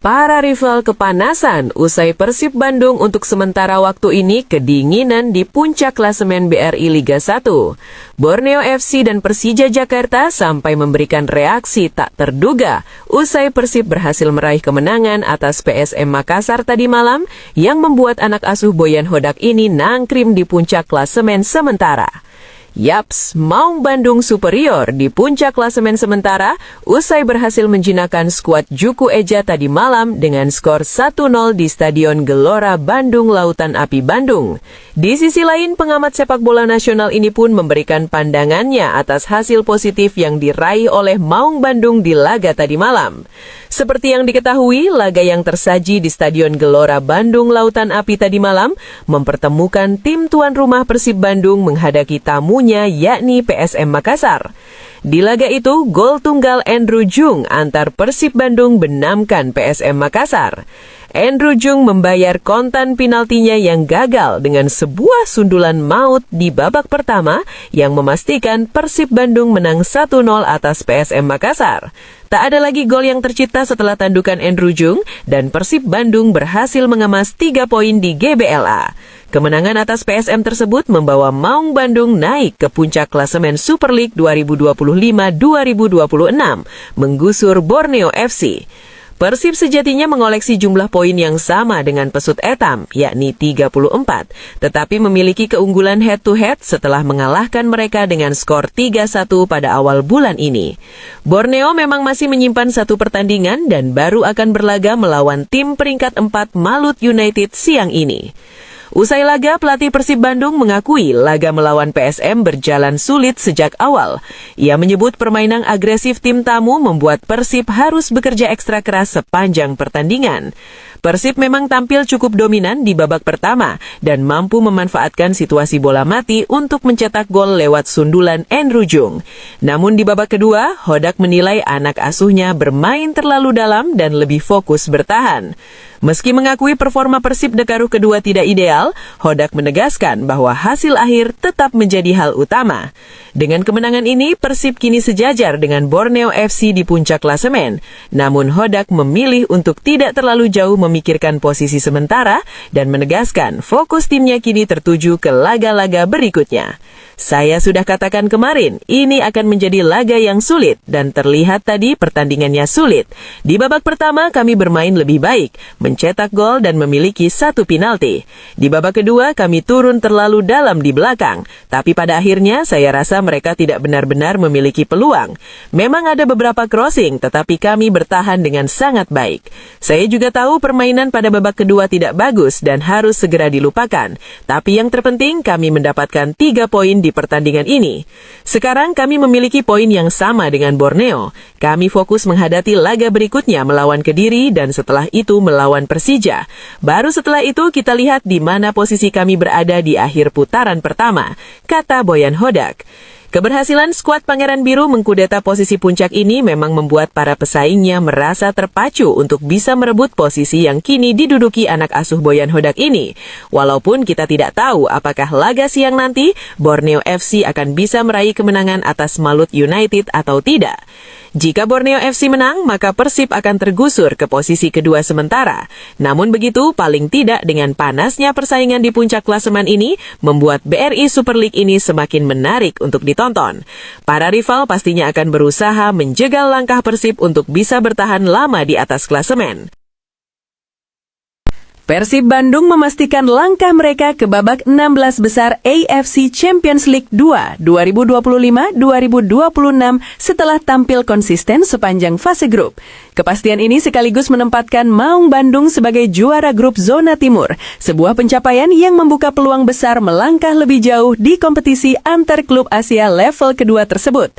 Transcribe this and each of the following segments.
Para rival kepanasan usai Persib Bandung untuk sementara waktu ini kedinginan di puncak klasemen BRI Liga 1. Borneo FC dan Persija Jakarta sampai memberikan reaksi tak terduga usai Persib berhasil meraih kemenangan atas PSM Makassar tadi malam yang membuat anak asuh Boyan Hodak ini nangkrim di puncak klasemen sementara. Yaps, Maung Bandung superior di puncak klasemen sementara usai berhasil menjinakkan skuad Juku Eja tadi malam dengan skor 1-0 di Stadion Gelora Bandung Lautan Api Bandung. Di sisi lain, pengamat sepak bola nasional ini pun memberikan pandangannya atas hasil positif yang diraih oleh Maung Bandung di laga tadi malam. Seperti yang diketahui, laga yang tersaji di Stadion Gelora Bandung Lautan Api tadi malam mempertemukan tim tuan rumah Persib Bandung menghadapi tamunya yakni PSM Makassar. Di laga itu, gol tunggal Andrew Jung antar Persib Bandung benamkan PSM Makassar. Andrew Jung membayar kontan penaltinya yang gagal dengan sebuah sundulan maut di babak pertama yang memastikan Persib Bandung menang 1-0 atas PSM Makassar. Tak ada lagi gol yang tercipta setelah tandukan Andrew Jung dan Persib Bandung berhasil mengemas 3 poin di GBLA. Kemenangan atas PSM tersebut membawa Maung Bandung naik ke puncak klasemen Super League 2025-2026, menggusur Borneo FC. Persib sejatinya mengoleksi jumlah poin yang sama dengan Pesut Etam, yakni 34, tetapi memiliki keunggulan head-to-head setelah mengalahkan mereka dengan skor 3-1 pada awal bulan ini. Borneo memang masih menyimpan satu pertandingan dan baru akan berlaga melawan tim peringkat 4 Malut United siang ini. Usai laga, pelatih Persib Bandung mengakui laga melawan PSM berjalan sulit sejak awal. Ia menyebut permainan agresif tim tamu membuat Persib harus bekerja ekstra keras sepanjang pertandingan. Persib memang tampil cukup dominan di babak pertama dan mampu memanfaatkan situasi bola mati untuk mencetak gol lewat sundulan Andrew Jung. Namun di babak kedua, Hodak menilai anak asuhnya bermain terlalu dalam dan lebih fokus bertahan. Meski mengakui performa Persib dekaruh kedua tidak ideal, Hodak menegaskan bahwa hasil akhir tetap menjadi hal utama. Dengan kemenangan ini, Persib kini sejajar dengan Borneo FC di puncak klasemen. Namun Hodak memilih untuk tidak terlalu jauh memikirkan posisi sementara dan menegaskan fokus timnya kini tertuju ke laga-laga berikutnya. Saya sudah katakan kemarin, ini akan menjadi laga yang sulit dan terlihat tadi pertandingannya sulit. Di babak pertama kami bermain lebih baik, mencetak gol dan memiliki satu penalti. Di babak kedua kami turun terlalu dalam di belakang, tapi pada akhirnya saya rasa mereka tidak benar-benar memiliki peluang. Memang ada beberapa crossing, tetapi kami bertahan dengan sangat baik. Saya juga tahu permainan pada babak kedua tidak bagus dan harus segera dilupakan. Tapi yang terpenting kami mendapatkan 3 poin di pertandingan ini. Sekarang kami memiliki poin yang sama dengan Borneo. Kami fokus menghadapi laga berikutnya melawan Kediri dan setelah itu melawan Persija. Baru setelah itu kita lihat di mana posisi kami berada di akhir putaran pertama, kata Boyan Hodak. Keberhasilan skuad Pangeran Biru mengkudeta posisi puncak ini memang membuat para pesaingnya merasa terpacu untuk bisa merebut posisi yang kini diduduki anak asuh Boyan Hodak ini. Walaupun kita tidak tahu apakah laga siang nanti Borneo FC akan bisa meraih kemenangan atas Malut United atau tidak. Jika Borneo FC menang, maka Persib akan tergusur ke posisi kedua sementara. Namun begitu, paling tidak dengan panasnya persaingan di puncak klasemen ini, membuat BRI Super League ini semakin menarik untuk ditonton. Para rival pastinya akan berusaha menjegal langkah Persib untuk bisa bertahan lama di atas klasemen. Persib Bandung memastikan langkah mereka ke babak 16 besar AFC Champions League 2 2025-2026 setelah tampil konsisten sepanjang fase grup. Kepastian ini sekaligus menempatkan Maung Bandung sebagai juara grup zona timur, sebuah pencapaian yang membuka peluang besar melangkah lebih jauh di kompetisi antar klub Asia level kedua tersebut.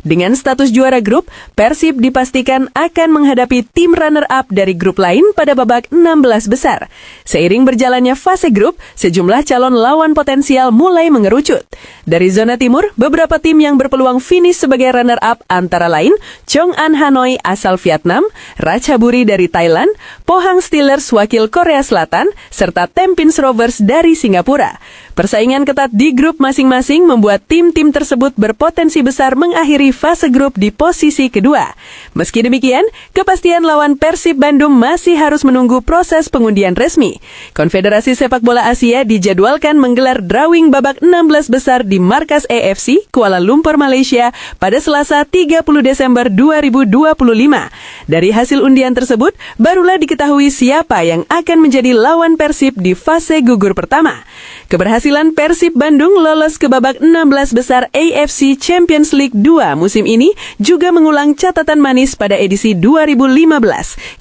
Dengan status juara grup, Persib dipastikan akan menghadapi tim runner-up dari grup lain pada babak 16 besar. Seiring berjalannya fase grup, sejumlah calon lawan potensial mulai mengerucut. Dari zona timur, beberapa tim yang berpeluang finish sebagai runner-up antara lain Chong An Hanoi asal Vietnam, Vietnam, Ratchaburi dari Thailand, Pohang Steelers wakil Korea Selatan, serta Tampines Rovers dari Singapura. Persaingan ketat di grup masing-masing membuat tim-tim tersebut berpotensi besar mengakhiri fase grup di posisi kedua. Meski demikian, kepastian lawan Persib Bandung masih harus menunggu proses pengundian resmi. Konfederasi Sepak Bola Asia dijadwalkan menggelar drawing babak 16 besar di markas AFC Kuala Lumpur, Malaysia pada Selasa 30 Desember 2025. Dari hasil undian tersebut, barulah diketahui siapa yang akan menjadi lawan Persib di fase gugur pertama. Keberhasilan Persib Bandung lolos ke babak 16 besar AFC Champions League 2 musim ini juga mengulang catatan manis pada edisi 2015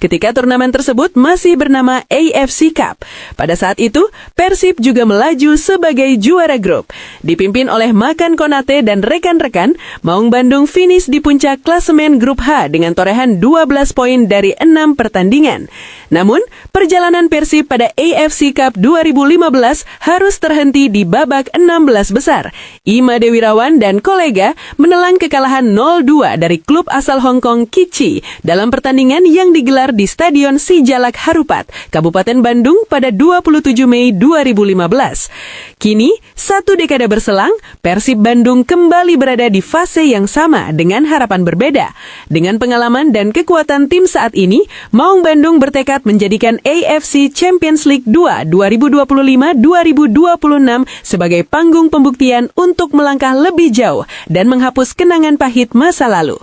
ketika turnamen tersebut masih bernama AFC Cup. Pada saat itu, Persib juga melaju sebagai juara grup. Dipimpin oleh Makan Konate dan rekan-rekan, Maung Bandung finish di puncak klasemen grup H dengan torehan 12 poin dari 6 pertandingan. Namun, perjalanan Persib pada AFC Cup 2015 harus terhenti di babak 16 besar. Ima Dewirawan dan kolega menelan kekalahan 0-2 dari klub asal Hong Kong Kichi dalam pertandingan yang digelar di Stadion Sijalak Harupat, Kabupaten Bandung pada 27 Mei 2015. Kini, 1 dekade berselang, Persib Bandung kembali berada di fase yang sama dengan harapan berbeda. Dengan pengalaman dan kekuatan tim saat ini, Maung Bandung bertekad menjadikan AFC Champions League 2 2025-2026 sebagai panggung pembuktian untuk melangkah lebih jauh dan menghapus kenangan pahit masa lalu.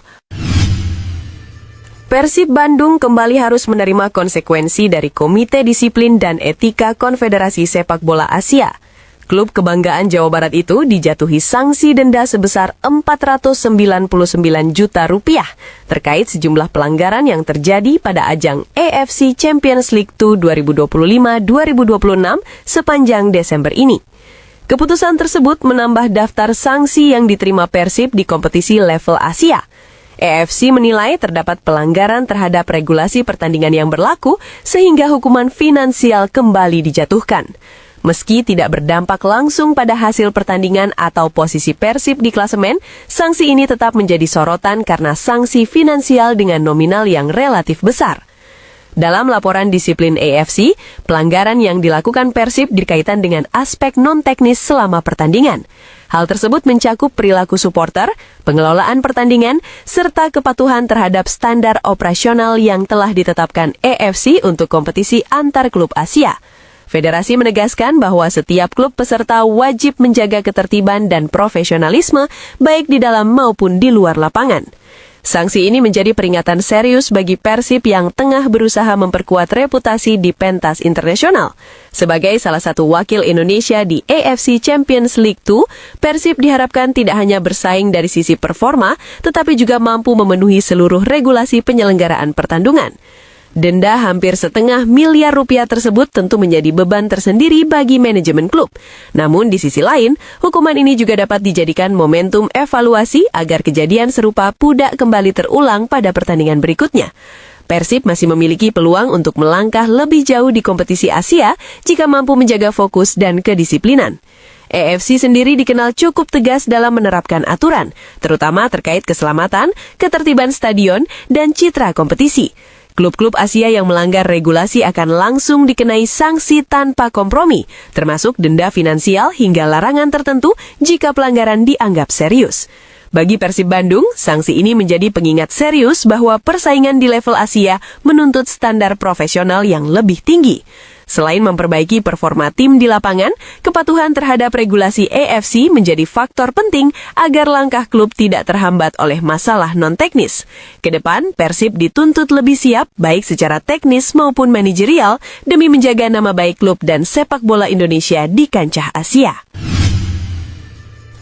Persib Bandung kembali harus menerima konsekuensi dari Komite Disiplin dan Etika Konfederasi Sepak Bola Asia. Klub kebanggaan Jawa Barat itu dijatuhi sanksi denda sebesar Rp499 juta terkait sejumlah pelanggaran yang terjadi pada ajang AFC Champions League 2 2025-2026 sepanjang Desember ini. Keputusan tersebut menambah daftar sanksi yang diterima Persib di kompetisi level Asia. AFC menilai terdapat pelanggaran terhadap regulasi pertandingan yang berlaku sehingga hukuman finansial kembali dijatuhkan. Meski tidak berdampak langsung pada hasil pertandingan atau posisi Persib di klasemen, sanksi ini tetap menjadi sorotan karena sanksi finansial dengan nominal yang relatif besar. Dalam laporan disiplin AFC, pelanggaran yang dilakukan Persib berkaitan dengan aspek non-teknis selama pertandingan. Hal tersebut mencakup perilaku supporter, pengelolaan pertandingan, serta kepatuhan terhadap standar operasional yang telah ditetapkan AFC untuk kompetisi antar klub Asia. Federasi menegaskan bahwa setiap klub peserta wajib menjaga ketertiban dan profesionalisme baik di dalam maupun di luar lapangan. Sanksi ini menjadi peringatan serius bagi Persib yang tengah berusaha memperkuat reputasi di pentas internasional. Sebagai salah satu wakil Indonesia di AFC Champions League 2, Persib diharapkan tidak hanya bersaing dari sisi performa, tetapi juga mampu memenuhi seluruh regulasi penyelenggaraan pertandingan. Denda hampir R500 miliar tersebut tentu menjadi beban tersendiri bagi manajemen klub. Namun di sisi lain, hukuman ini juga dapat dijadikan momentum evaluasi agar kejadian serupa tidak kembali terulang pada pertandingan berikutnya. Persib masih memiliki peluang untuk melangkah lebih jauh di kompetisi Asia jika mampu menjaga fokus dan kedisiplinan. AFC sendiri dikenal cukup tegas dalam menerapkan aturan, terutama terkait keselamatan, ketertiban stadion, dan citra kompetisi. Klub-klub Asia yang melanggar regulasi akan langsung dikenai sanksi tanpa kompromi, termasuk denda finansial hingga larangan tertentu jika pelanggaran dianggap serius. Bagi Persib Bandung, sanksi ini menjadi pengingat serius bahwa persaingan di level Asia menuntut standar profesional yang lebih tinggi. Selain memperbaiki performa tim di lapangan, kepatuhan terhadap regulasi AFC menjadi faktor penting agar langkah klub tidak terhambat oleh masalah non-teknis. Kedepan, Persib dituntut lebih siap baik secara teknis maupun manajerial demi menjaga nama baik klub dan sepak bola Indonesia di kancah Asia.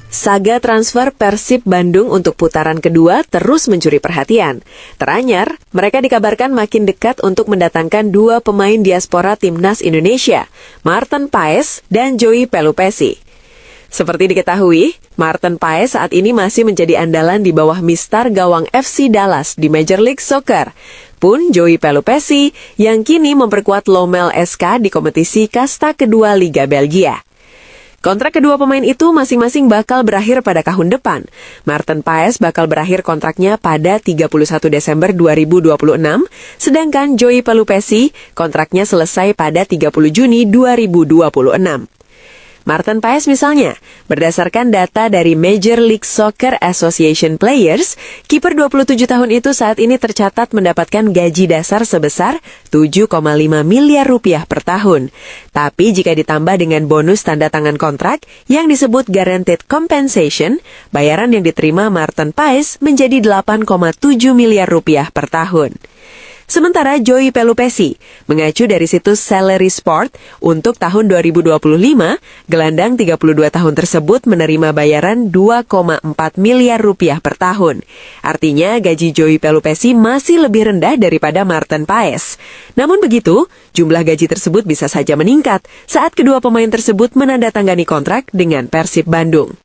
Saga transfer Persib Bandung untuk putaran kedua terus mencuri perhatian. Teranyar, mereka dikabarkan makin dekat untuk mendatangkan 2 pemain diaspora Timnas Indonesia, Maarten Paes dan Joey Pelupessy. Seperti diketahui, Maarten Paes saat ini masih menjadi andalan di bawah mistar gawang FC Dallas di Major League Soccer. Pun Joey Pelupessy yang kini memperkuat Lommel SK di kompetisi kasta kedua Liga Belgia. Kontrak kedua pemain itu masing-masing bakal berakhir pada tahun depan. Martin Paes bakal berakhir kontraknya pada 31 Desember 2026, sedangkan Joey Pelupesi kontraknya selesai pada 30 Juni 2026. Martin Paes misalnya, berdasarkan data dari Major League Soccer Association Players, kiper 27 tahun itu saat ini tercatat mendapatkan gaji dasar sebesar 7,5 miliar rupiah per tahun. Tapi jika ditambah dengan bonus tanda tangan kontrak yang disebut guaranteed compensation, bayaran yang diterima Martin Paes menjadi 8,7 miliar rupiah per tahun. Sementara Joey Pelupesi, mengacu dari situs Salary Sport, untuk tahun 2025, gelandang 32 tahun tersebut menerima bayaran 2,4 miliar rupiah per tahun. Artinya gaji Joey Pelupesi masih lebih rendah daripada Martin Paes. Namun begitu, jumlah gaji tersebut bisa saja meningkat saat kedua pemain tersebut menandatangani kontrak dengan Persib Bandung.